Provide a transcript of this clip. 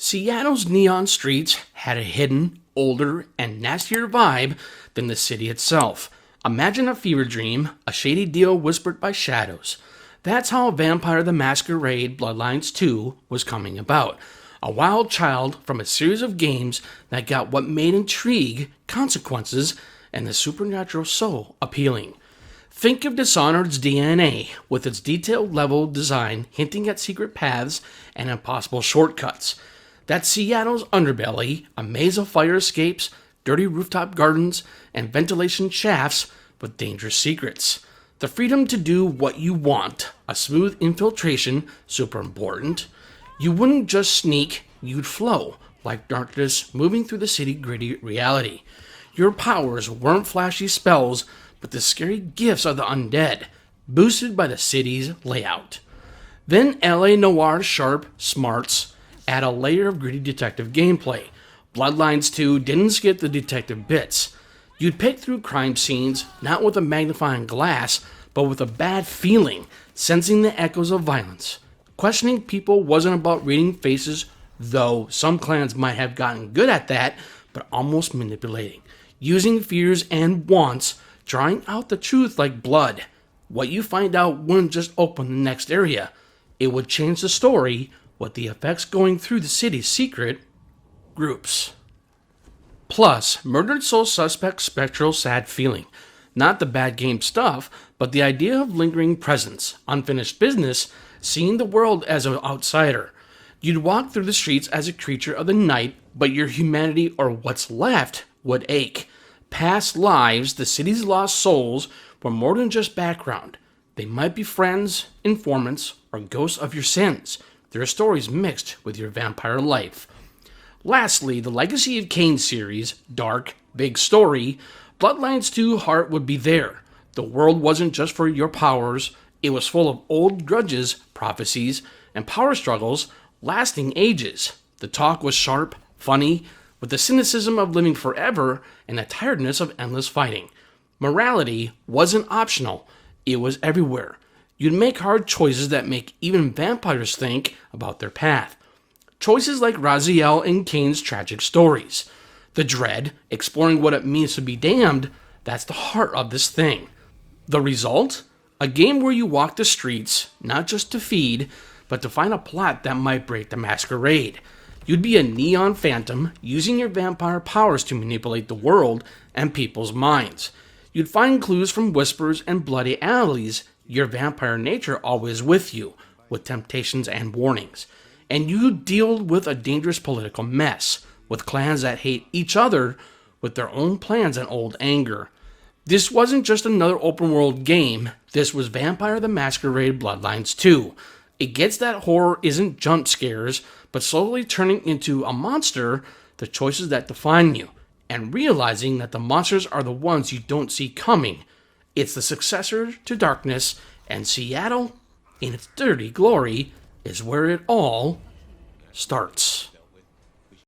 Seattle's neon streets had a hidden, older, and nastier vibe than the city itself. Imagine a fever dream, a shady deal whispered by shadows. That's how Vampire the Masquerade Bloodlines 2 was coming about. A wild child from a series of games that got what made intrigue, consequences, and the supernatural so appealing. Think of Dishonored's DNA, with its detailed level design hinting at secret paths and impossible shortcuts. That's Seattle's underbelly, a maze of fire escapes, dirty rooftop gardens, and ventilation shafts with dangerous secrets. The freedom to do what you want, a smooth infiltration, super important. You wouldn't just sneak, you'd flow, like darkness moving through the city gritty reality. Your powers weren't flashy spells, but the scary gifts of the undead, boosted by the city's layout. Then LA Noire's sharp smarts add a layer of gritty detective gameplay. Bloodlines 2 didn't skip the detective bits. You'd pick through crime scenes, not with a magnifying glass, but with a bad feeling, sensing the echoes of violence. Questioning people wasn't about reading faces, though some clans might have gotten good at that, but almost manipulating. Using fears and wants, drawing out the truth like blood. What you find out wouldn't just open the next area. It would change the story, with the effects going through the city's secret groups. Plus, Murdered Soul Suspect's spectral sad feeling. Not the bad game stuff, but the idea of lingering presence, unfinished business, seeing the world as an outsider. You'd walk through the streets as a creature of the night, but your humanity, or what's left, would ache. Past lives, the city's lost souls, were more than just background. They might be friends, informants, or ghosts of your sins. Their stories mixed with your vampire life. Lastly, the Legacy of Kain series, dark, big story, Bloodlines 2 heart would be there. The world wasn't just for your powers, it was full of old grudges, prophecies, and power struggles lasting ages. The talk was sharp, funny, with the cynicism of living forever and the tiredness of endless fighting. Morality wasn't optional, it was everywhere. You'd make hard choices that make even vampires think about their path. Choices like Raziel and Kain's tragic stories. The dread, exploring what it means to be damned, that's the heart of this thing. The result? A game where you walk the streets, not just to feed, but to find a plot that might break the masquerade. You'd be a neon phantom, using your vampire powers to manipulate the world and people's minds. You'd find clues from whispers and bloody alleys, your vampire nature always with you, with temptations and warnings. And you deal with a dangerous political mess, with clans that hate each other, with their own plans and old anger. This wasn't just another open world game, this was Vampire the Masquerade Bloodlines 2. It gets that horror isn't jump scares, but slowly turning into a monster, the choices that define you, and realizing that the monsters are the ones you don't see coming. It's the successor to Darkness, and Seattle, in its dirty glory, is where it all starts.